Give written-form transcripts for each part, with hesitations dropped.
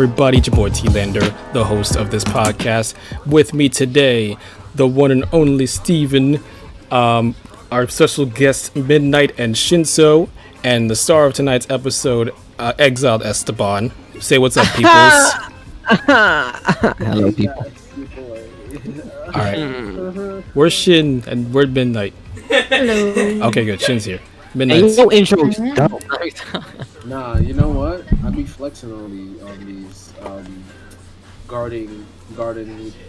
everybody? It's your boy T Lander, the host of this podcast. With me today, the one and only Steven, our special guest Midnight and Shinso, and the star of tonight's episode, Exiled Esteban. Say what's up, peoples. Hello, people. All right. Where's Shin and where's Midnight? Hello. Okay, good. Shin's here. Hey, Midnight's. no intros. Go. Nah, you know what? I be flexing on these garden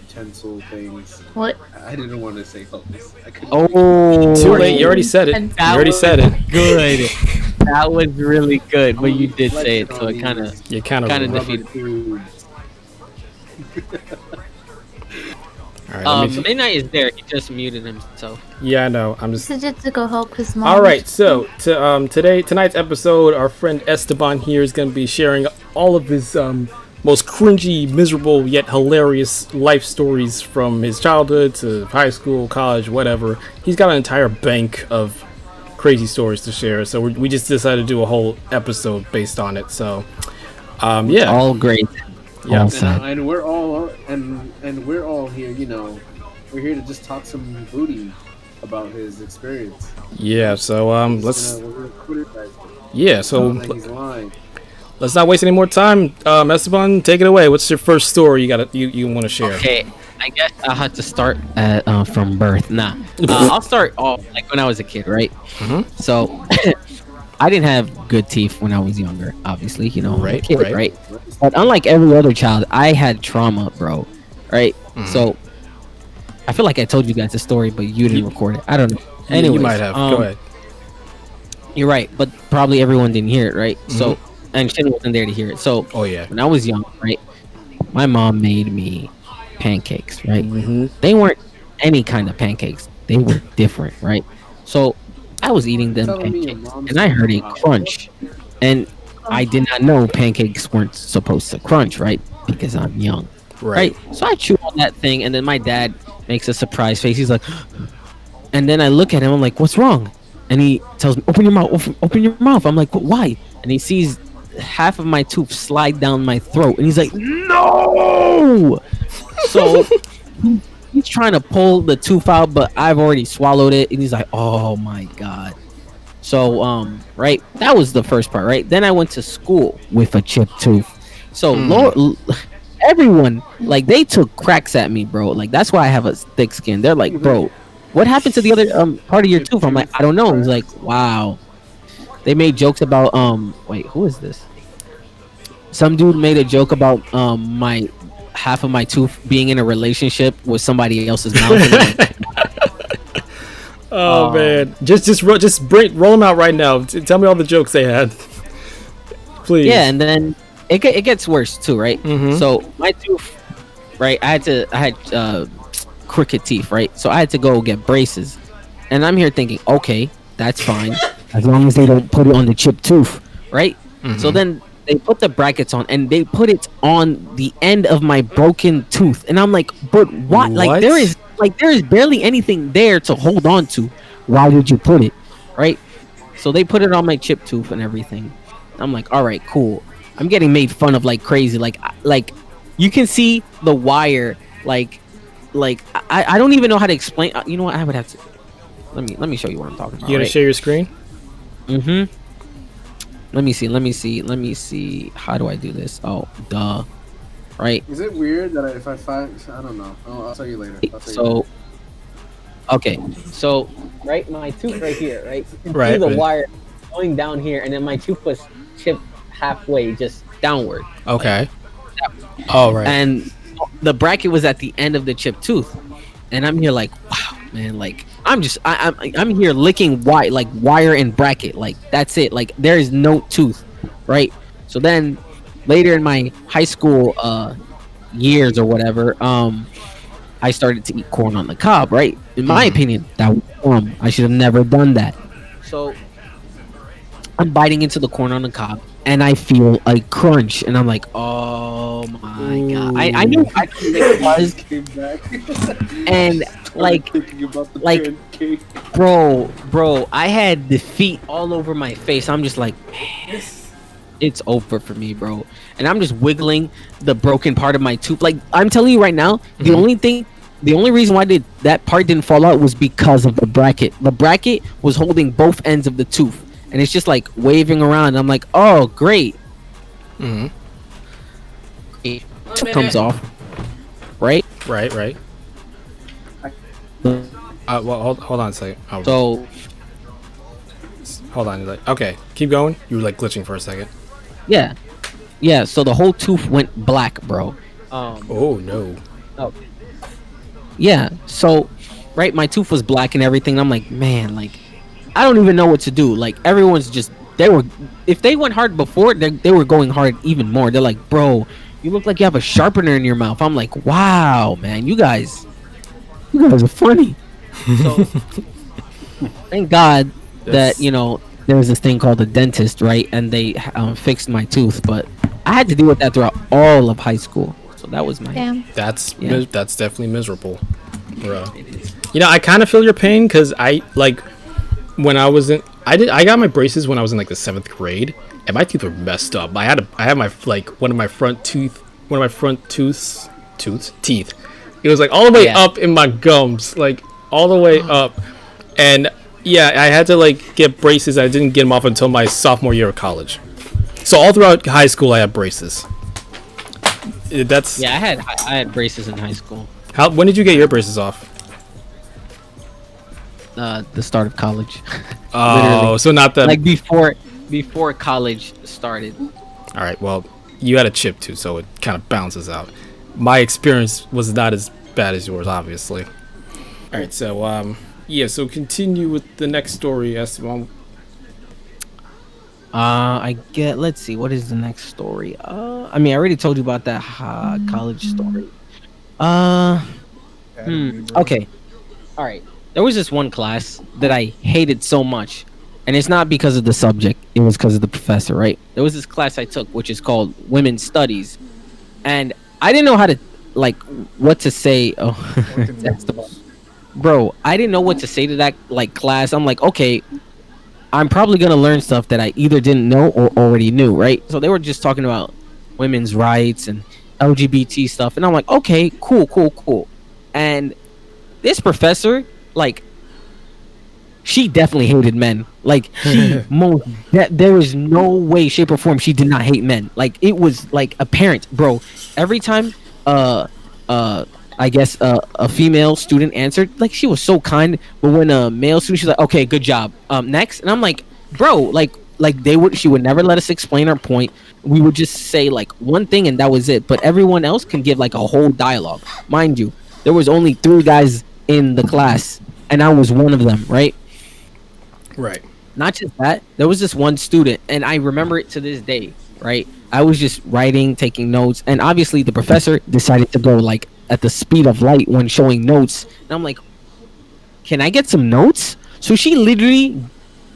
utensil things. What? I didn't want to say hoes. I couldn't. Oh, Too late. You already said it. You already said it. Good. That was really good, but you did say it, so it kind of You kind of defeated. All right, let me Midnight is there. He just muted himself. yeah, I know. I'm just. Just to go help his mom. All right, so tonight's episode, our friend Esteban here is going to be sharing all of his most cringy, miserable yet hilarious life stories from his childhood to high school, college, whatever. He's got an entire bank of crazy stories to share, so we just decided to do a whole episode based on it. So, yeah, All great. yeah. All set. And we're all we're all here. You know, we're here to just talk some booty about his experience. Yeah, so let's We're gonna criticize him. yeah, so Like he's lying. let's not waste any more time. Esteban, take it away. What's your first story you want to share? Okay, I guess I had to start from birth. Nah, I'll start off like when I was a kid, right? Mhm. So, I didn't have good teeth when I was younger. Obviously, you know, Right, a kid, right. right? But unlike every other child, I had trauma, bro. Right? Mhm. So, I feel like I told you guys the story, but you didn't record it. I don't know. Anyways, you might have. Go ahead. You're right, but probably everyone didn't hear it, right? So, and Shin wasn't there to hear it. So, Oh yeah. when I was young, right, my mom made me pancakes, right? Mm-hmm. They weren't any kind of pancakes. They were different, right? So, I was eating them Telling me your pancakes, mom's and I heard a mom. crunch, and I did not know pancakes weren't supposed to crunch, right? Because I'm young, Right. right? So I chew on that thing, and then my dad makes a surprise face. He's like, and then I look at him. I'm like, "What's wrong?" And he tells me, "Open your mouth. Open your mouth." I'm like, "Why?" And he sees half of my tooth slide down my throat, and he's like, "No!" So he's trying to pull the tooth out, but I've already swallowed it, and he's like, "Oh my god." So right, that was the first part, right? Then I went to school with a chipped tooth. So everyone, like, they took cracks at me, bro. Like, that's why I have a thick skin. They're like, "Bro, what happened to the other part of your tooth?" I'm like, "I don't know." He's like, "Wow." They made jokes about wait, who is this? Some dude made a joke about my half of my tooth being in a relationship with somebody else's mouth. And I'm like, Oh man, just roll them out right now. Tell me all the jokes they had, please. yeah, and then it gets worse too, right? Mhm. So my tooth, right? I had crooked teeth, right? So I had to go get braces, and I'm here thinking, okay, that's fine, as long as they don't put it on the chipped tooth, right? So then they put the brackets on, and they put it on the end of my broken tooth, and I'm like, but what? What? Like there is barely anything there to hold on to. Why did you put it, right? So they put it on my chipped tooth and everything. I'm like, all right, cool. I'm getting made fun of like crazy. Like you can see the wire. Like I don't even know how to explain. You know what? I would have to. Let me show you what I'm talking about. You gonna share your screen? Mm-hmm. Let me see. How do I do this? Oh, duh. Right. Is it weird that if I find, I don't know. I'll tell you later. So, okay. So, right, my tooth right here, right? You can Right, see the right. wire going down here, and then my tooth was chipped halfway, just downward. Okay. All right. And the bracket was at the end of the chipped tooth, and I'm here like, wow, man, like I'm here licking wire and bracket, like that's it, like there is no tooth, right? So then later in my high school years or whatever, I started to eat corn on the cob, right? In my opinion, that was dumb. I should have never done that. So I'm biting into the corn on the cob, and I feel a crunch, and I'm like, oh my god! I knew it was, Came back. and like, Thinking about the like- pancake. bro, I had defeat all over my face. I'm just like, man, it's over for me, bro. And I'm just wiggling the broken part of my tooth. Like I'm telling you right now, the only reason why that part didn't fall out was because of the bracket. The bracket was holding both ends of the tooth, and it's just like waving around. I'm like, oh great. Mm-hmm. Tooth comes off, right? Right. Well, hold on a second. Oh, So hold on. Like, okay, keep going. You were like glitching for a second. yeah. So the whole tooth went black, bro. Oh no. Oh. Yeah. So, right, my tooth was black and everything. I'm like, man, like, I don't even know what to do. Like, everyone's just if they went hard before, they were going hard even more. They're like, bro, you look like you have a sharpener in your mouth. I'm like, wow, man, you guys are funny. So, thank God that there was this thing called a dentist, right? And they fixed my tooth, but I had to deal with that throughout all of high school. So that was my. Damn. That's definitely miserable, bro. I kind of feel your pain because when I was in, I got my braces when I was in like the 7th grade, and my teeth were messed up. I had my one of my front teeth. It was like all the way up in my gums, like all the way up, and yeah, I had to like get braces. I didn't get them off until my sophomore year of college. So all throughout high school, I had braces. I had braces in high school. When did you get your braces off? The start of college. Oh, so not the like before college started. All right, well, you had a chip too, so it kind of balances out. My experience was not as bad as yours, obviously. All right, so so continue with the next story, Esteban. Let's see, what is the next story? I mean, I already told you about that college story. Okay. All right. There was this one class that I hated so much, and it's not because of the subject. It was because of the professor, right? There was this class I took, which is called Women's Studies, and I didn't know how to, like, what to say. Oh, that's the bro. I didn't know what to say to that, like, class. I'm like, okay, I'm probably gonna learn stuff that I either didn't know or already knew, right? So they were just talking about women's rights and LGBT stuff, and I'm like, okay, cool. And this professor, like, she definitely hated men. Like, there was no way, shape, or form she did not hate men. Like, it was like apparent, bro. Every time, I guess a female student answered, like, she was so kind, but when a male student, she's like, okay, good job, next. And I'm like, bro, like she would never let us explain our point. We would just say like one thing and that was it, but everyone else can give like a whole dialogue. Mind you, there was only 3 guys in the class and I was one of them, right? Not just that, there was this one student, and I remember it to this day, right? I was just writing, taking notes, and obviously the professor decided to go like at the speed of light when showing notes. And I'm like, can I get some notes? So she literally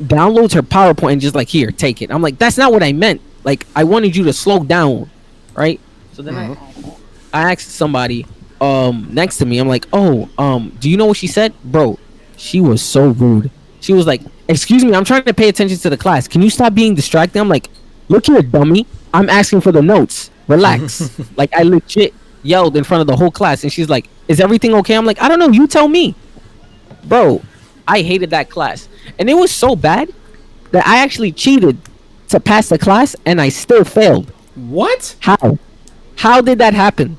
downloads her PowerPoint and just like, here, take it. I'm like, that's not what I meant. Like, I wanted you to slow down, right? So then I asked somebody next to me. I'm like, oh, do you know what she said? Bro, she was so rude. She was like, excuse me, I'm trying to pay attention to the class. Can you stop being distracted? I'm like, look here, dummy. I'm asking for the notes. Relax. Like, I legit yelled in front of the whole class, and she's like, is everything okay? I'm like, I don't know, you tell me. Bro, I hated that class, and it was so bad that I actually cheated to pass the class and I still failed. What? How did that happen?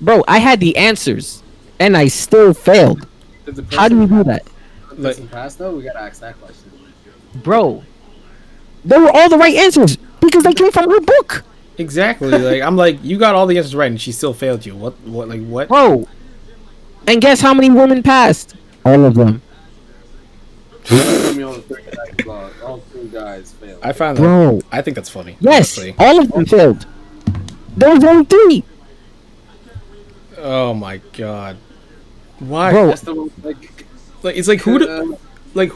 Bro, I had the answers and I still failed. How do you do that? Doesn't pass though? We gotta ask that question. Bro, they were all the right answers because they came from her book. Exactly. Like, I'm like, you got all the answers right and she still failed you. What? Bro, and guess how many women passed? All of them. All 3 guys failed. I found that. Bro, I think that's funny. yes, Honestly. all of them failed. There was only 3. Oh my god. Why? Bro, That's the one, Like, it's like who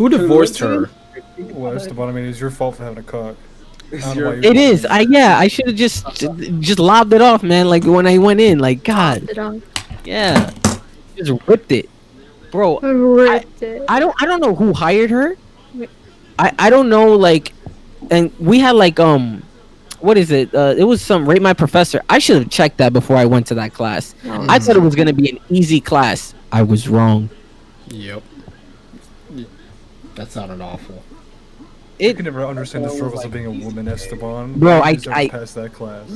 divorced her? Well, Esteban, I mean, it's your fault for having a cock. it is. I should have just lobbed it off, man. Like when I went in, like God, yeah, just ripped it, bro. I don't know who hired her. I don't know, like, and we had like what is it? It was some rate my professor. I should have checked that before I went to that class. Oh, I thought it was gonna be an easy class. I was wrong. Yep. That sounded awful. I can never understand the struggles of being a woman, Esteban. Bro, You I deserve to pass that class.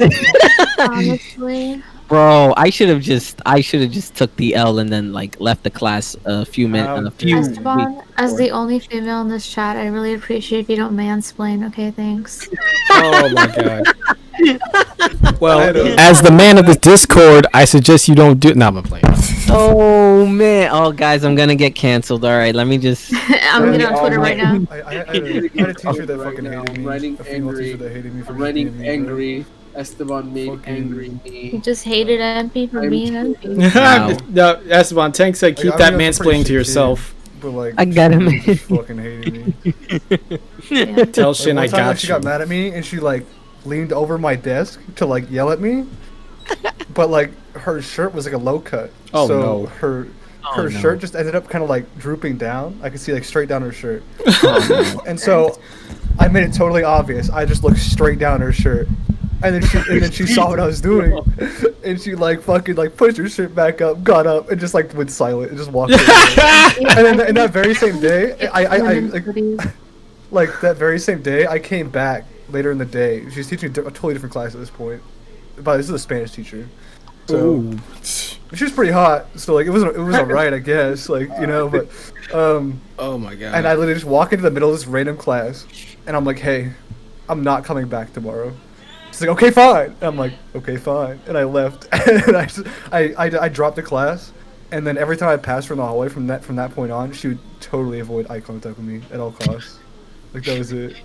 honestly. Bro, I should have just took the L and then like left the class a few minutes, a few weeks. Esteban, as the only female in this chat, I really appreciate if you don't mansplain. Okay, thanks. Oh my god. Well, I know. as the man of the Discord, I suggest you don't do. Nah, I'm playing. Oh man, oh guys, I'm gonna get canceled. All right, let me just. I'm getting on Twitter right now. I had a teacher that fucking now. hated me. Writing A female angry. teacher that hated me for I'm just writing being me, bro. angry. Esteban made Fucking- angry You me. just hated MP for being MP. Wow. No, Esteban, Tank said keep Like, that I mean, that's a pretty mansplaining to shit yourself. But like, I got him. she just fucking hated me. Yeah. Tell Like, Shin one I time, like, got she you. got mad at me and she like leaned over my desk to like yell at me, but like her shirt was like a low cut. Oh, so no. her Oh, no. shirt just ended up kind of like drooping down. I could see like straight down her shirt. Oh, And so I made it totally obvious. I just looked straight down her shirt. And then she saw what I was doing. And she like fucking like pushed her shirt back up, got up, and just like went silent and just walked away. And then in that very same day, I like that very same day, I came back later in the day. She was teaching a totally different class at this point. But this is a Spanish teacher. So Ooh. she was pretty hot. So like it was alright, I guess. Like, you know, but Oh my god. and I literally just walk into the middle of this random class, and I'm like, hey, I'm not coming back tomorrow. She's like, okay, fine. And I'm like, okay, fine. And I left. And I dropped the class. And then every time I passed her in the hallway from that point on, she would totally avoid eye contact with me at all costs. Like, that was it.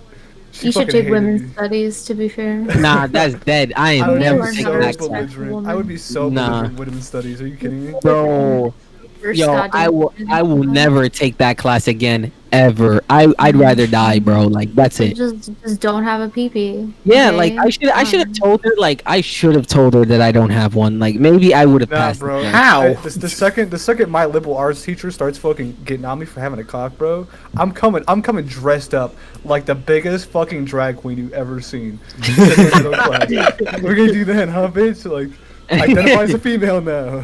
She You should fucking take hated women's me. studies, to be fair. Nah, that's dead. I I am would never learn be how taking to that respect class. belligerent. women. I would be so Nah. belligerent with women's studies. Are you kidding me? Bro, First yo, goddamn I will women. never take that class again, ever. I'd rather die, bro. Like that's it. Just don't have a pee-pee. Yeah, okay? like I should have told her. Like I should have told her that I don't have one. Like maybe I would have Nah, passed. bro. it. How? The second my liberal arts teacher starts fucking getting on me for having a cock, bro, I'm coming dressed up like the biggest fucking drag queen you've ever seen. We're gonna do that, huh, bitch? Like, identify as a female now.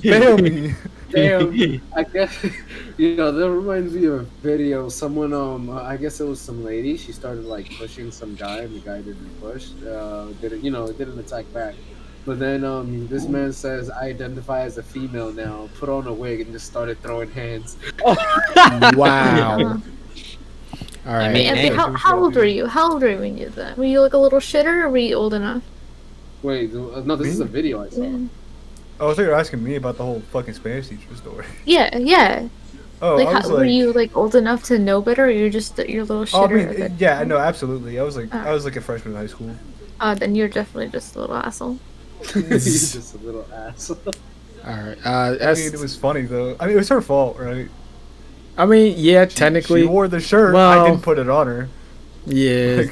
Fail me. Damn, I guess that reminds me of a video. Someone, I guess it was some lady. She started like pushing some guy, and the guy didn't push. Didn't attack back. But then this man says, "I identify as a female now. Put on a wig," and just started throwing hands. Wow. All right. I mean, Anthony, hey. how old were you? How old were you when you did that? Were you like a little shitter, or were you old enough? Wait, no, this is a video I saw. Yeah. Oh, I thought you were asking me about the whole fucking Spanish teacher story. Yeah. Oh, Like, I was were you like old enough to know better, or you're just you're a little Oh, I shitter? mean, that- yeah, no, absolutely. I was like Oh. a freshman in high school. Then you're definitely just a little asshole. He's just a little ass. All right. I mean, it was funny though. I mean, it was her fault, right? Yeah, technically. she wore the shirt. well- I didn't put it on her. Yeah. Like,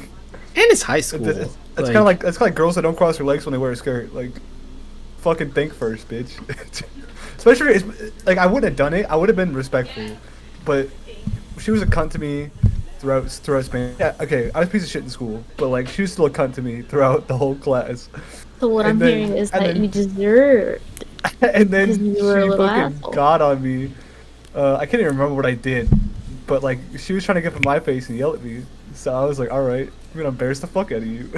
And it's high school. it's kind of like girls that don't cross their legs when they wear a skirt. Like, fucking think first, bitch. Especially, like, I wouldn't have done it. I would have been respectful, but she was a cunt to me throughout Spain. Yeah, okay, I was a piece of shit in school, but like, she was still a cunt to me throughout the whole class. So what And I'm then- hearing is and that then- you deserve. And then Because she you were a little fucking asshole. got on me. I can't even remember what I did, but like, she was trying to get up in my face and yell at me. So I was like, all right, I'm gonna embarrass the fuck out of you.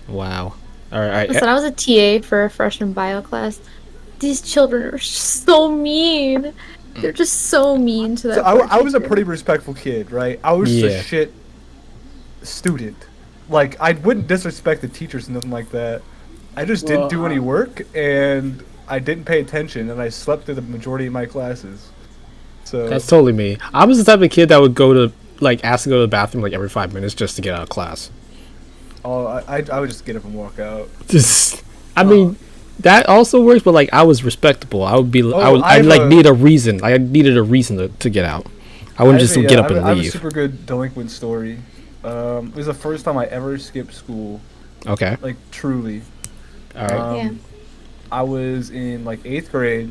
Wow. All right. Listen, I was a TA for a freshman bio class. These children are so mean. They're just so mean to that. So poor I was a teacher. pretty respectful kid, right? I was just Yeah. a shit student. Like, I wouldn't disrespect the teachers and nothing like that. I just didn't do any work, and I didn't pay attention, and I slept through the majority of my classes. So That's totally me. I was the type of kid that would go to ask to go to the bathroom like every 5 minutes just to get out of class. I would just get up and walk out. Just, I mean, that also works, but like I was respectable. I would be, I I'm a- need a reason. I needed a reason to get out. I wouldn't just get up and I have a leave. super good delinquent story. It was the first time I ever skipped school, Okay. like truly. All right. Yeah. I was in like 8th grade,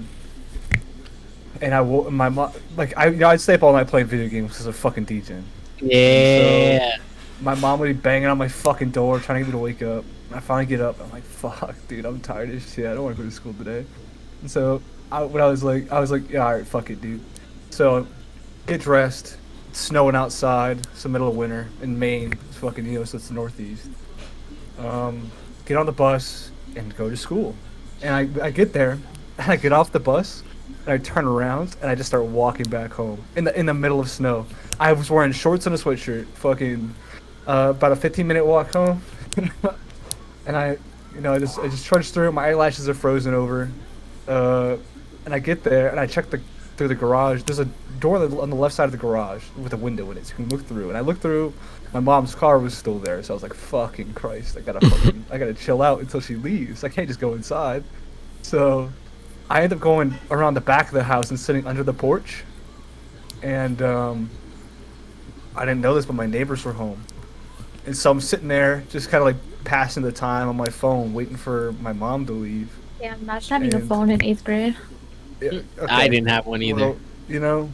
and my mom, like I'd stay up all night playing video games because of fucking DJ. Yeah. my mom would be banging on my fucking door trying to get me to wake up. I finally get up. I'm like, fuck, dude, I'm tired as shit. I don't want to go to school today. And so I was like, yeah, all right, fuck it, dude. So get dressed. It's snowing outside. It's the middle of winter in Maine. It's fucking, so it's the Northeast. Get on the bus and go to school. And I get there, and I get off the bus, and I turn around, and I just start walking back home in the middle of snow. I was wearing shorts and a sweatshirt. Fucking about a 15-minute walk home. And I just trudged through. My eyelashes are frozen over, and I get there and I check through the garage. There's a door on the left side of the garage with a window in it, so you can look through. And I looked through. My mom's car was still there, so I was like, "Fucking Christ! I gotta chill out until she leaves. I can't just go inside." So I end up going around the back of the house and sitting under the porch. And I didn't know this, but my neighbors were home. And so I'm sitting there, just kind of like passing the time on my phone, waiting for my mom to leave. Yeah, imagine having a phone in 8th grade. Yeah, okay. I didn't have one either. Well,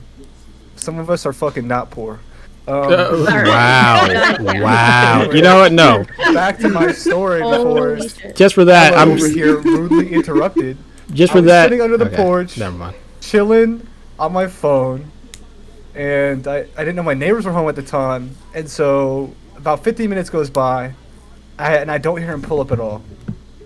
some of us are fucking not poor. Wow. You know what? No. Back to my story before. Just for that, I'm I'm over here rudely interrupted. Just I for was that. sitting under the Okay, porch, never mind. chilling on my phone, and I didn't know my neighbors were home at the time, and so about 15 minutes goes by, and I don't hear him pull up at all.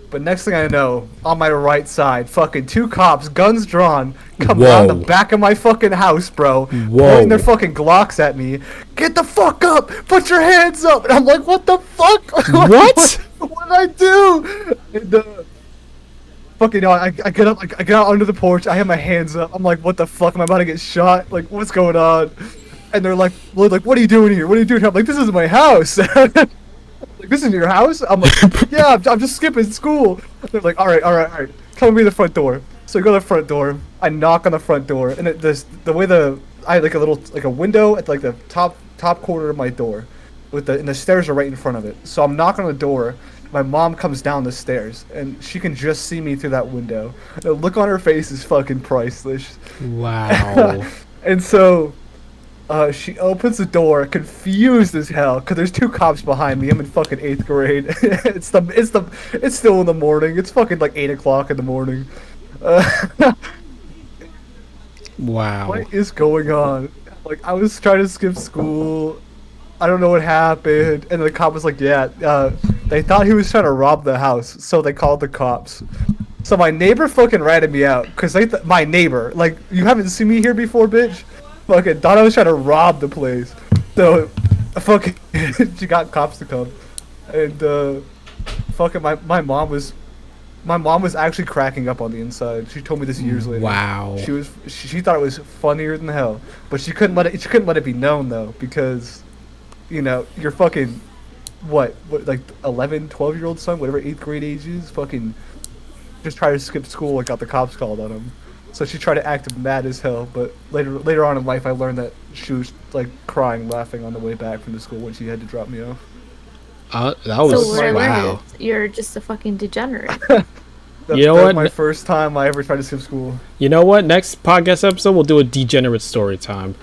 But next thing I know, on my right side, fucking 2 cops, guns drawn, come around the back of my fucking house, bro. Pointing their fucking Glocks at me. Get the fuck up! Put your hands up! And I'm like, what the fuck? What? What did I do? And, fucking, I get up, I get out under the porch, I have my hands up. I'm like, what the fuck? Am I about to get shot? Like, what's going on? And they're like, what are you doing here? What are you doing here? I'm like, this is my house. Like, this is your house? I'm like, yeah, I'm just skipping school. They're like, all right, come with me to the front door. So I go to the front door, I knock on the front door, and I had like a window at like the top corner of my door, and the stairs are right in front of it. So I'm knocking on the door. My mom comes down the stairs, and she can just see me through that window. The look on her face is fucking priceless. Wow. And so she opens the door, confused as hell, cause there's 2 cops behind me. I'm in fucking 8th grade. It's still in the morning. It's fucking like 8 o'clock in the morning. Wow. What is going on? Like, I was trying to skip school. I don't know what happened. And the cop was like, yeah, they thought he was trying to rob the house, so they called the cops. So my neighbor fucking ratted me out, cause my neighbor, like, you haven't seen me here before, bitch? Fucking thought I was trying to rob the place. So, fucking, she got cops to come. And, fucking my mom was actually cracking up on the inside. She told me this years later. Wow. She thought it was funnier than hell. But she couldn't let it be known, though, because, your fucking, what, like 11, 12-year-old son, whatever 8th grade age is, fucking just tried to skip school and got the cops called on him. So she tried to act mad as hell, but later on in life, I learned that she was like crying, laughing on the way back from the school when she had to drop me off. That was So what I wow. learned is you're just a fucking degenerate. That You know was what? my first time I ever tried to skip school. You know what? Next podcast episode, we'll do a degenerate story time.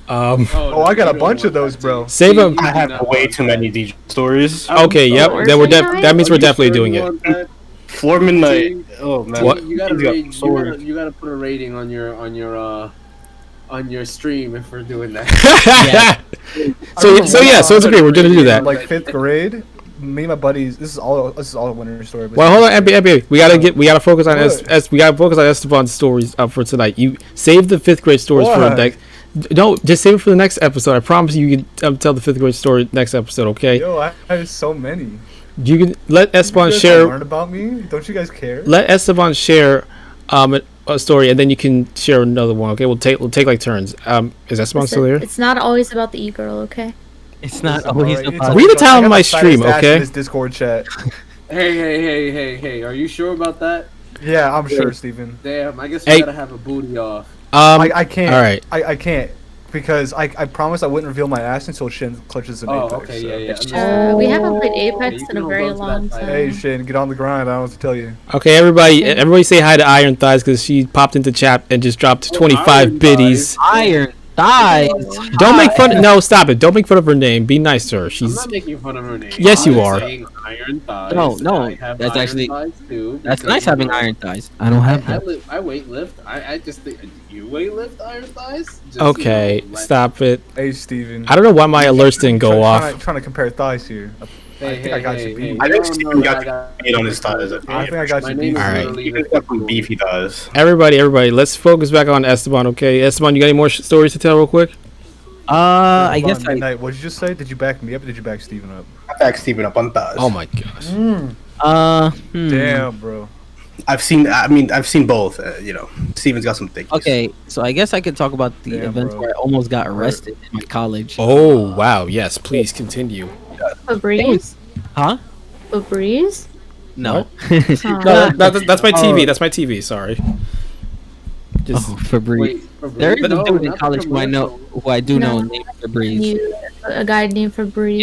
Oh, I got a bunch of those, bro. Save them. I have way too many DJ stories. Okay, yep. Then that means we're definitely doing it. Floorman night. Oh man. What? You gotta He's got stories. you gotta put a rating on your stream if we're doing that. So it's okay. We're gonna do that. Like 5th grade, me and my buddies. This is all a winter story. But Well, hold on, NBA. We gotta focus on What? we gotta focus on Esteban's stories for tonight. You save the 5th grade stories for the What? next. No, just save it for the next episode. I promise you can tell the 5th grade story next episode. Okay? Yo, I have so many. You can let Esteban You guys share. learn about me? Don't you guys care? Let Esteban share a story, and then you can share another one. Okay? We'll take like turns. Is Esteban still here? It's not always about the e-girl, okay? It's not It's always alright. about. Read the I title got of my the stream, fattest ass okay? in this Discord chat. Hey! Are you sure about that? Yeah, I'm sure, Steven. Damn, I guess we Hey. gotta have a booty off. I can't. All right. I can't. Because I promised I wouldn't reveal my ass until Shin clutches an Oh, Apex. okay, so. yeah. We haven't played Yeah, Apex you in a can very go to that long fight. time. Hey, Shin, get on the grind. I don't know what to tell you. Okay, everybody say hi to Iron Thighs because she popped into chat and just dropped 25 Iron biddies. Iron thighs. Don't make fun. No, stop it. Don't make fun of her name. Be nice to her. I'm She's. not making fun of her name. Yes, you I'm are. saying iron thighs. No, I have that's iron actually- thighs too, That's because, nice you having know, iron thighs. I don't have that. I weightlift. I just think you weightlift iron thighs. Just, Okay, you know, like- stop it. Hey, Steven. I don't know why my alerts didn't go off. Trying to compare thighs here. I think I got you beat. I you think don't Steven know got that meat on his thighs. I think I got My you name beat. is Alright. literally Steven's got some beefy thighs. Everybody, let's focus back on Esteban, okay? Esteban, you got any more stories to tell real quick? I guess I. Midnight. What did you just say? Did you back me up or did you back Steven up? I back Steven up on thighs. Oh my gosh. Damn, bro. I've seen both. You know, Steven's got some thick. Okay, so I guess I could talk about the Damn, events bro. where I almost got arrested in my college. Oh, wow. Yes, please continue. Febreze? Huh? Febreze? No. No, that's my TV. That's my TV. Sorry. Just Oh, Febreze. Wait, There is a no, dude in not the college who I know, who I do know, No. named Febreze. A guy named Febreze.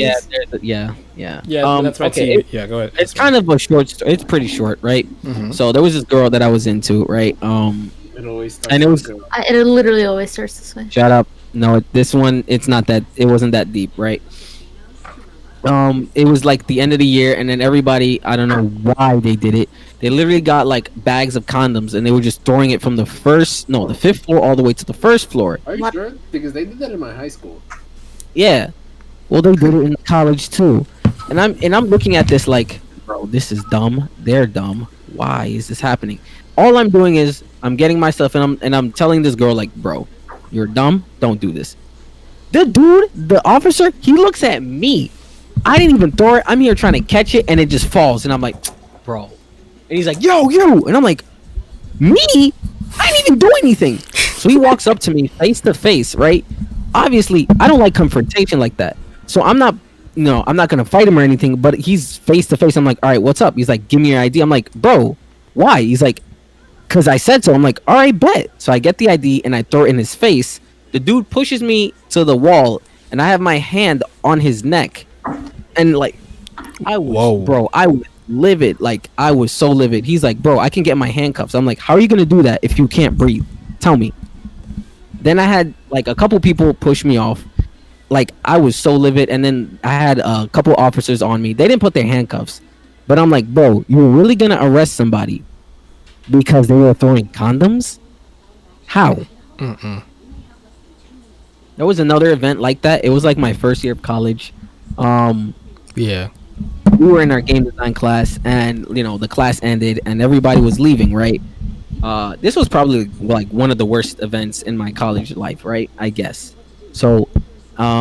Yeah, yeah. yeah, that's my okay, TV. Yeah, go ahead. It's kind of a short story. It's pretty short, right? Mhm. So there was this girl that I was into, right? It always starts And it was- with a girl. It literally always starts this way. Shut up. No, this one, it's not that. It wasn't that deep, right? It was like the end of the year, and then everybody, I don't know why they did it. They literally got like bags of condoms, and they were just throwing it from the fifth floor all the way to the first floor. Are you What? sure? Because they did that in my high school. Yeah. Well, they did it in college too, and I'm looking at this like, bro, this is dumb. They're dumb. Why is this happening? All I'm doing is I'm getting my stuff, and I'm telling this girl like, bro, you're dumb. Don't do this. The officer, he looks at me. I didn't even throw it. I'm here trying to catch it, and it just falls, and I'm like, bro. And he's like, yo, you, and I'm like, me? I didn't even do anything. So he walks up to me face to face, right? Obviously, I don't like confrontation like that. So I'm not gonna fight him or anything, but he's face to face. I'm like, all right, what's up? He's like, give me your ID. I'm like, bro, why? He's like, cause I said so. I'm like, all right, bet. So I get the ID and I throw it in his face. The dude pushes me to the wall, and I have my hand on his neck, and like, I was livid. Like, I was so livid. He's like, bro, I can get my handcuffs. I'm like, how are you gonna do that if you can't breathe? Tell me. Then I had like a couple people push me off. Like, I was so livid, and then I had a couple officers on me. They didn't put their handcuffs, but I'm like, bro, you're really gonna arrest somebody because they were throwing condoms? How? There was another event like that. It was like my first year of college. Yeah. We were in our game design class, and the class ended, and everybody was leaving. Right. This was probably like one of the worst events in my college life. Right. I guess. So,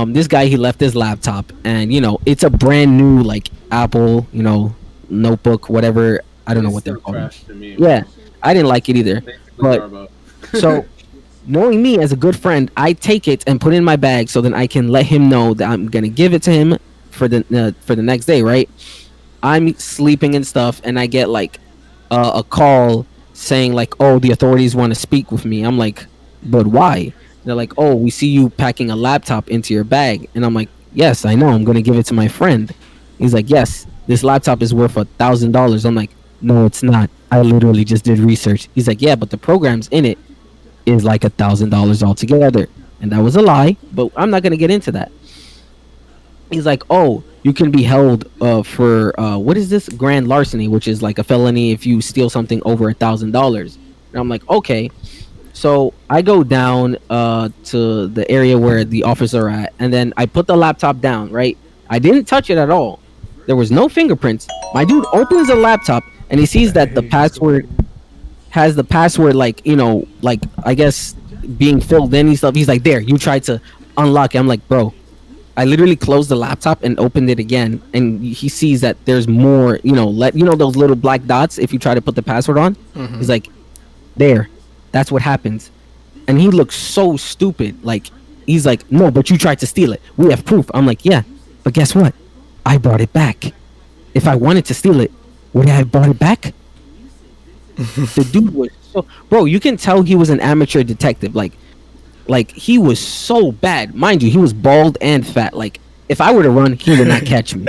this guy, he left his laptop, and it's a brand new like Apple, notebook, whatever. I don't know what they're called. Trash to me. Yeah, I didn't like it either. Basically But Garbo. so, knowing me as a good friend, I take it and put it in my bag so then I can let him know that I'm gonna give it to him for the next day. Right? I'm sleeping and stuff, and I get like a call saying like, "Oh, the authorities want to speak with me." I'm like, "But why?" They're like, "Oh, we see you packing a laptop into your bag," and I'm like, "Yes, I know. I'm gonna give it to my friend." He's like, "Yes, this laptop is worth $1,000." I'm like, "No, it's not. I literally just did research." He's like, "Yeah, but the programs in it is like $1,000 altogether," and that was a lie. But I'm not gonna get into that. He's like, "Oh, you can be held for what is this? Grand larceny, which is like a felony if you steal something over $1,000." And I'm like, "Okay." So I go down to the area where the officers are at, and then I put the laptop down. Right, I didn't touch it at all. There was no fingerprints. My dude opens the laptop, and he sees that the password has the password like I guess being filled in and stuff. He's like, "There, you tried to unlock it." I'm like, "Bro, I literally closed the laptop and opened it again," and he sees that there's more. Those little black dots if you try to put the password on. He's like, "There, that's what happens," and he looks so stupid. Like, he's like, "No, but you tried to steal it. We have proof." I'm like, "Yeah, but guess what? I brought it back. If I wanted to steal it, would I have brought it back?" The dude was so, bro. You can tell he was an amateur detective. Like he was so bad. Mind you, he was bald and fat. Like, if I were to run, he would not catch me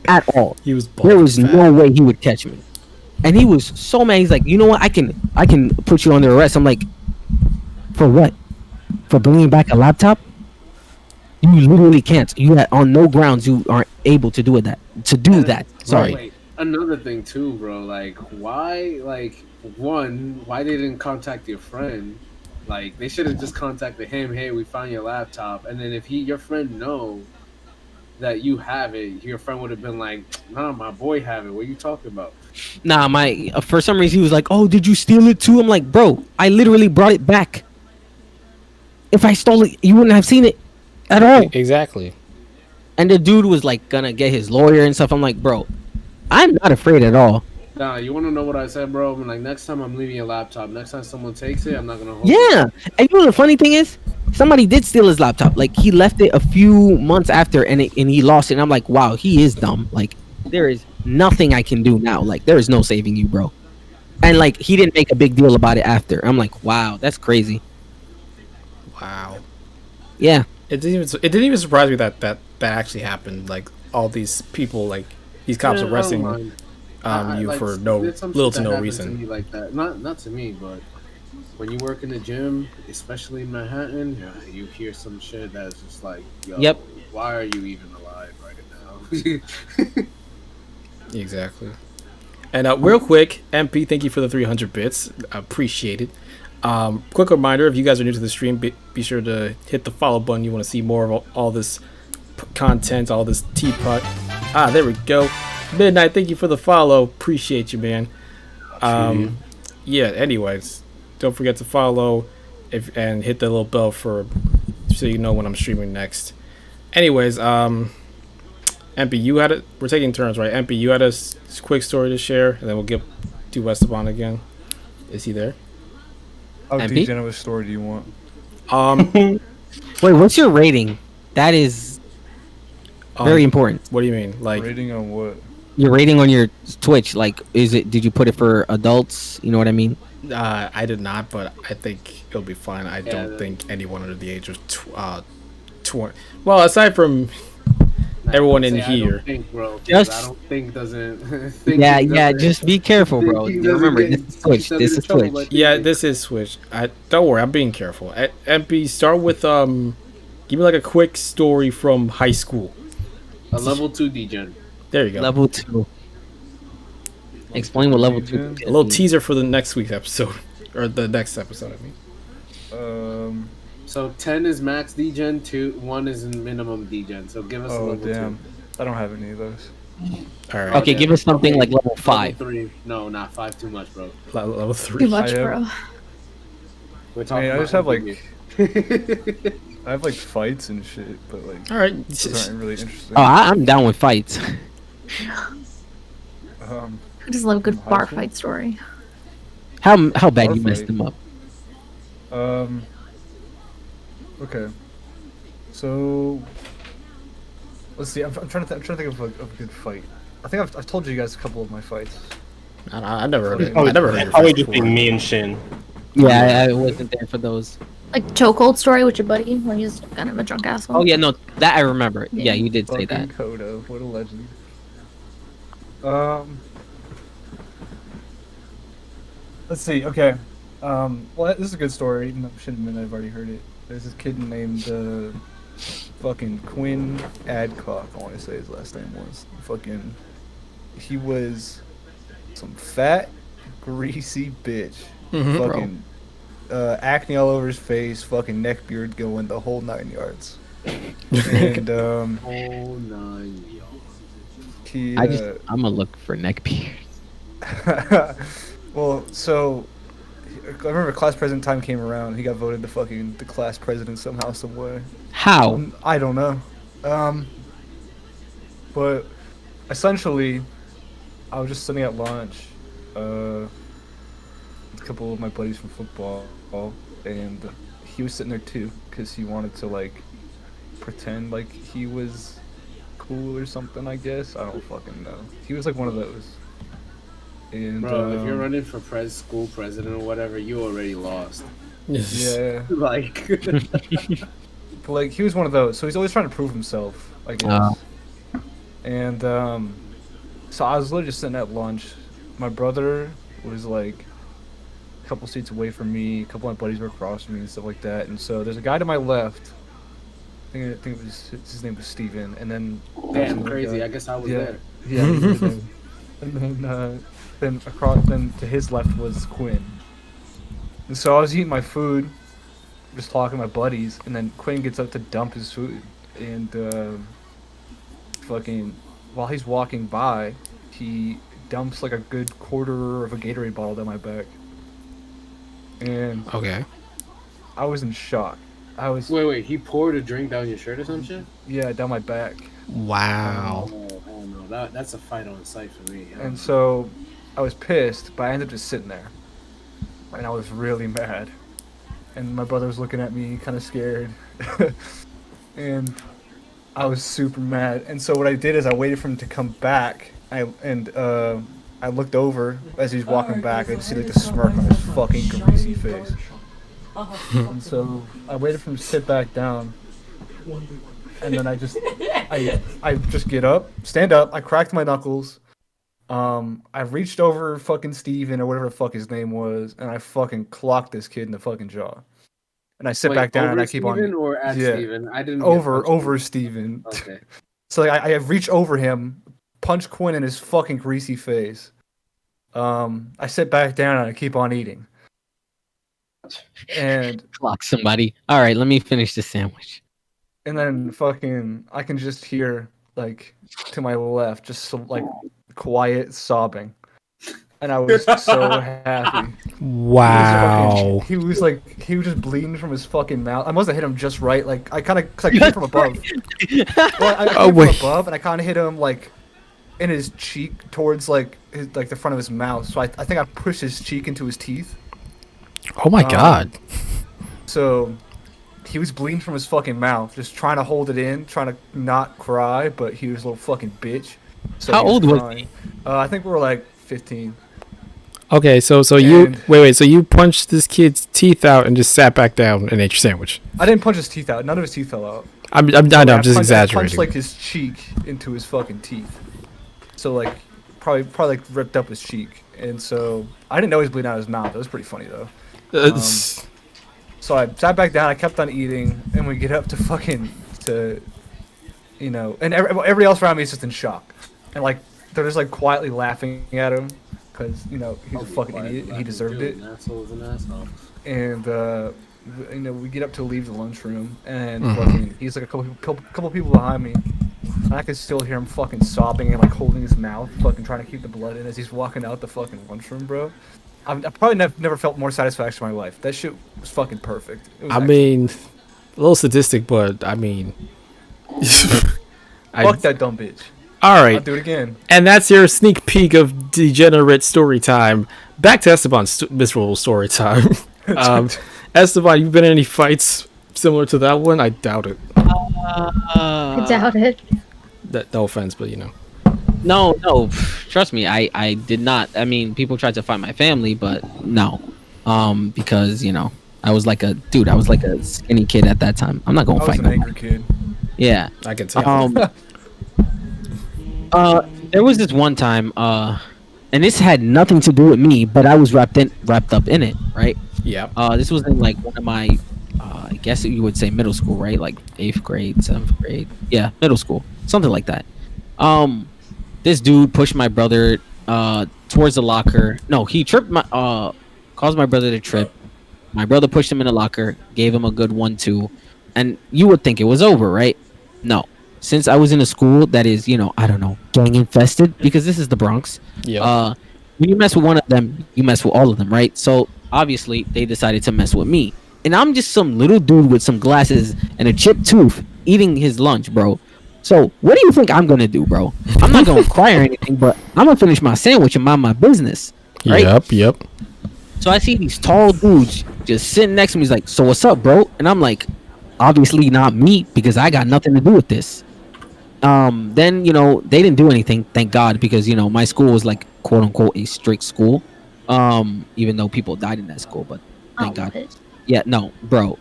at all. He was bald There was and fat. no way he would catch me. And he was so mad. He's like, "You know what? I can put you under arrest." I'm like, "For what?" for bringing back a laptop, you literally can't. You on no grounds you aren't able to do that. To do that. Sorry. Wait, another thing too, bro. Like, why? Like, one, why they didn't contact your friend? Like, they should have just contacted him. Hey, we found your laptop, and then if your friend know that you have it, your friend would have been like, "Nah, my boy have it. What are you talking about?" Nah, my for some reason he was like, "Oh, did you steal it too?" I'm like, "Bro, I literally brought it back. If I stole it, you wouldn't have seen it at all." Exactly. And the dude was like gonna get his lawyer and stuff. I'm like, "Bro, I'm not afraid at all." Nah, you want to know what I said, bro? I'm like, next time I'm leaving your laptop. Next time someone takes it, I'm not gonna hold it. Yeah, and you know the funny thing is, somebody did steal his laptop. Like he left it a few months after, and he lost it. And I'm like, wow, he is dumb. Like there is nothing I can do now. Like there is no saving you, bro. And like he didn't make a big deal about it after. I'm like, wow, that's crazy. Wow. Yeah, It didn't even surprise me that actually happened. Like all these people, like these cops Yeah, I don't arresting mind. you like, for there's some little shit to that no happens reason. To me like that. Not to me, but when you work in the gym, especially in Manhattan, you hear some shit that's just like, yo, Yep. why are you even alive right now? Exactly. And real quick, MP, thank you for the 300 bits. I appreciate it. Quick reminder, if you guys are new to the stream, be sure to hit the follow button. You want to see more of all this content, all this teapot. There we go. Midnight, thank you for the follow. Appreciate you, man. Yeah, anyways, don't forget to follow and hit the little bell so you know when I'm streaming next. Anyways, MP, you had it. We're taking turns, right? MP, you had a quick story to share, and then we'll do Esteban again. Is he there? How MP? degenerate a story do you want? Wait, what's your rating? That is very important. What do you mean? Like, Rating on what? Your rating on your Twitch, like, did you put it for adults? You know what I mean? I did not, but I think it'll be fine. I don't think anyone under the age of 20. Well, aside from everyone in I here. don't think, bro. Just- I don't think doesn't. Yeah, just be careful, bro. Remember, this is Twitch. This is Twitch. Yeah, this is Switch. Don't worry, I'm being careful. MP, start with give me like a quick story from high school. A level 2 degen. There you go. Level 2. Explain what level 2 A little teaser for the next week's episode, or the next episode. I mean. So 10 is max degen, 1 is minimum degen. So give us a Oh level damn, I don't have any of those. All right. Okay, give us something like level 5. Level 3. No, not 5. Too much, bro. Level 3. Too much, I have- bro. We're I talking mean, I just about have like I have like fights and shit, but like All right. those aren't really interesting. Oh, I'm down with fights. I just love a good High bar school? fight story. How bad Bar you messed fight. them up? Okay. So let's see. I'm trying to think of a good fight. I think I've told you guys a couple of my fights. I never heard it. Oh, I never heard your probably first just before. being me and Shin. Yeah, I wasn't there for those. Like chokehold story with your buddy when he's kind of a drunk asshole. Oh yeah, no, that I remember. Yeah, you did say Fucking that. Kodo, what a legend. Let's see. Okay. Well, this is a good story. Even though shouldn't have been. I've already heard it. There's this kid named fucking Quinn Adcock. I want to say his last name was. Fucking. He was some fat, greasy bitch. Fucking. Acne all over his face. Fucking neck beard going the whole 9 yards. And Oh, 9 yards. he. I'm gonna look for neck beard. Well, so I remember class president time came around. He got voted the class president somehow, some way. How? I don't know. But essentially, I was just sitting at lunch. A couple of my buddies from football, and he was sitting there too, because he wanted to like pretend like he was cool or something. I guess I don't fucking know. He was like one of those. And Bro, if you're running for school president or whatever, you already lost. yeah, Like, but like he was one of those. So he's always trying to prove himself, I guess. And so I was literally just sitting at lunch. My brother was like a couple seats away from me. A couple of my buddies were across from me and stuff like that. And so there's a guy to my left. I think it was his name was Steven. And then Damn, crazy. I guess I was there. Yeah. He was there. And then to his left was Quinn. And so I was eating my food, just talking to my buddies, and then Quinn gets up to dump his food, and fucking while he's walking by, he dumps like a good quarter of a Gatorade bottle down my back, and Okay. I was in shock. I was Wait. He poured a drink down your shirt or some shit? down my back, Wow. Oh no, that's a fight on site for me. and so I was pissed, but I ended up just sitting there, and I was really mad. And my brother was looking at me, kind of scared, and I was super mad. And so what I did is I waited for him to come back. I looked over as he's walking back. I could see like the smirk on his fucking greasy face. And so I waited for him to sit back down, and then I just get up, stand up. I cracked my knuckles. I reached over fucking Steven or whatever the fuck his name was, and I fucking clocked this kid in the fucking jaw. And I sit back down and I keep Steven on. Or at Steven? I didn't over Steven. Okay. So like, I reach over him, punch Quinn in his fucking greasy face. I sit back down and I keep on eating. And Clock somebody. All right, let me finish the sandwich. and then fucking I can just hear like to my left just some like quiet sobbing. And I was so happy. Wow. He was just bleeding from his fucking mouth. I must have hit him just right. Like I kind of cause I came from above. Well, I came from above, and I kind of hit him like in his cheek towards like the front of his mouth. So I think I pushed his cheek into his teeth. Oh my god. So he was bleeding from his fucking mouth, just trying to hold it in, trying to not cry, but he was a little fucking bitch. So How old was crying. he? I think we were like 15. Okay, so you wait, so you punched this kid's teeth out and just sat back down and ate your sandwich. I didn't punch his teeth out. None of his teeth fell out. I'm just I punched exaggerating. like his cheek into his fucking teeth. So like probably like ripped up his cheek, and so I didn't know he was bleeding out of his mouth. That was pretty funny though. So I sat back down. I kept on eating, and we get up to and everybody else around me is just in shock, and like they're just like quietly laughing at him because he's a fucking idiot and he deserved it. An asshole is an asshole. And we get up to leave the lunchroom, and fucking he's like a couple people behind me. And I could still hear him fucking sobbing and like holding his mouth, fucking trying to keep the blood in as he's walking out the fucking lunchroom, bro. I've probably never felt more satisfaction in my life. That shit was fucking perfect. I mean, a little sadistic, but I mean, fuck that dumb bitch. All right, I'll do it again. And that's your sneak peek of degenerate story time. Back to Esteban's miserable story time. Esteban, you've been in any fights similar to that one? I doubt it. I doubt it. No offense, but No, trust me, I did not. I mean, people tried to fight my family, but no, because I was like a skinny kid at that time. I'm not gonna fight. I was an angry kid. Yeah, I can tell. There was this one time, and this had nothing to do with me, but I was wrapped up in it, right? Yeah. This was in like one of my, I guess you would say middle school, right? Like 8th grade, 7th grade. Yeah, middle school, something like that. This dude pushed my brother towards the locker. No, he tripped caused my brother to trip. My brother pushed him in the locker, gave him a good 1-2, and you would think it was over, right? No. Since I was in a school that is, I don't know, gang infested, because this is the Bronx. Yeah. When you mess with one of them, you mess with all of them, right? So obviously they decided to mess with me, and I'm just some little dude with some glasses and a chipped tooth eating his lunch, bro. So what do you think I'm gonna do, bro? I'm not gonna cry or anything, but I'm gonna finish my sandwich and mind my business. Right? Yep. So I see these tall dudes just sitting next to me. He's like, "So what's up, bro?" And I'm like, "Obviously not me, because I got nothing to do with this." Then they didn't do anything, thank God, because my school was like quote unquote a strict school. Even though people died in that school, but thank God. Yeah, no, bro.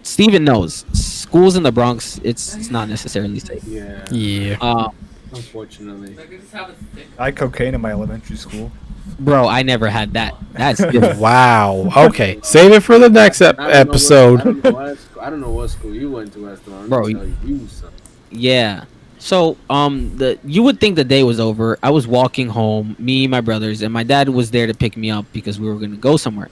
Steven knows. Schools in the Bronx, it's not necessarily safe. Yeah. Unfortunately. I had cocaine in my elementary school. Bro, I never had that. That's different. Wow. Okay. Save it for the next episode. I don't know what school you went to, Esteban. I'm Bro, gonna tell you something. Yeah. So, the you would think the day was over. I was walking home, me, my brothers, and my dad was there to pick me up because we were gonna go somewhere.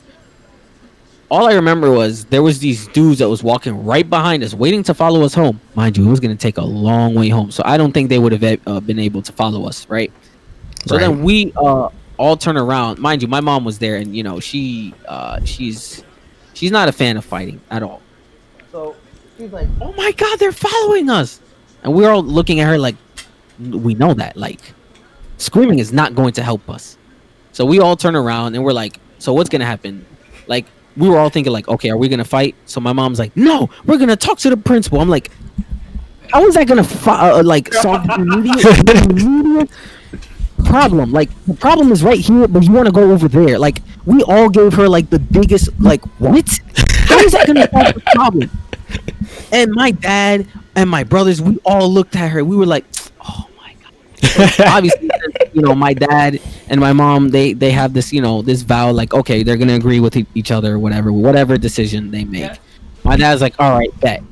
All I remember was there was these dudes that was walking right behind us, waiting to follow us home. Mind you, it was gonna take a long way home, so I don't think they would have been able to follow us, right? So then we all turn around. Mind you, my mom was there, and you know she's not a fan of fighting at all. So she's like, "Oh my God, they're following us!" And we're all looking at her like, "We know that. Like, screaming is not going to help us." So we all turn around and we're like, "So what's gonna happen?" Like, we were all thinking like, "Okay, are we gonna fight?" So my mom's like, "No, we're gonna talk to the principal." I'm like, "How is that gonna solve the immediate problem? Like, the problem is right here, but you want to go over there." Like, we all gave her like the biggest like, what? How is that gonna solve the problem? And my dad and my brothers, we all looked at her. We were like, "Oh my God!" So obviously, you know, my dad and my mom, they have this, you know, this vow, like, okay, they're gonna agree with each other, whatever decision they make. Yeah. My dad's like, "All right, bet."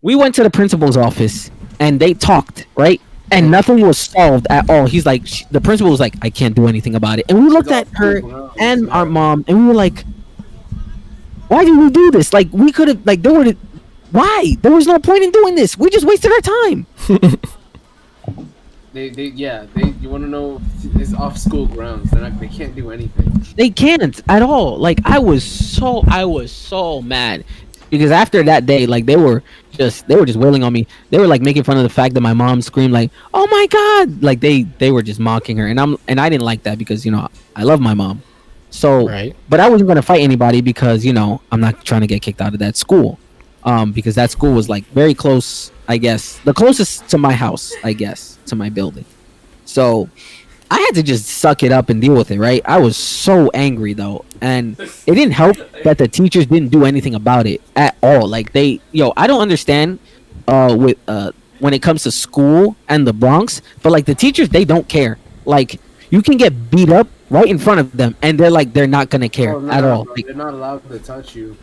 We went to the principal's office and they talked, right? And nothing was solved at all. He's like, the principal was like, "I can't do anything about it." And we looked at her and our mom, and we were like, "Why did we do this? Like, we could have, like, why? There was no point in doing this. We just wasted our time." You want to know? It's off school grounds. They can't do anything. They can't at all. Like, I was so mad because after that day, like, they were just wailing on me. They were like making fun of the fact that my mom screamed like, "Oh my God!" Like, they were just mocking her, and I didn't like that because, you know, I love my mom. So, right. But I wasn't gonna fight anybody because, you know, I'm not trying to get kicked out of that school. Because that school was like very close, I guess, the closest to my house, I guess, to my building. So I had to just suck it up and deal with it, right? I was so angry though, and it didn't help that the teachers didn't do anything about it at all. Like, I don't understand when it comes to school and the Bronx, but like the teachers, they don't care. Like, you can get beat up right in front of them, and they're not gonna care at all. Like, they're not allowed to touch you.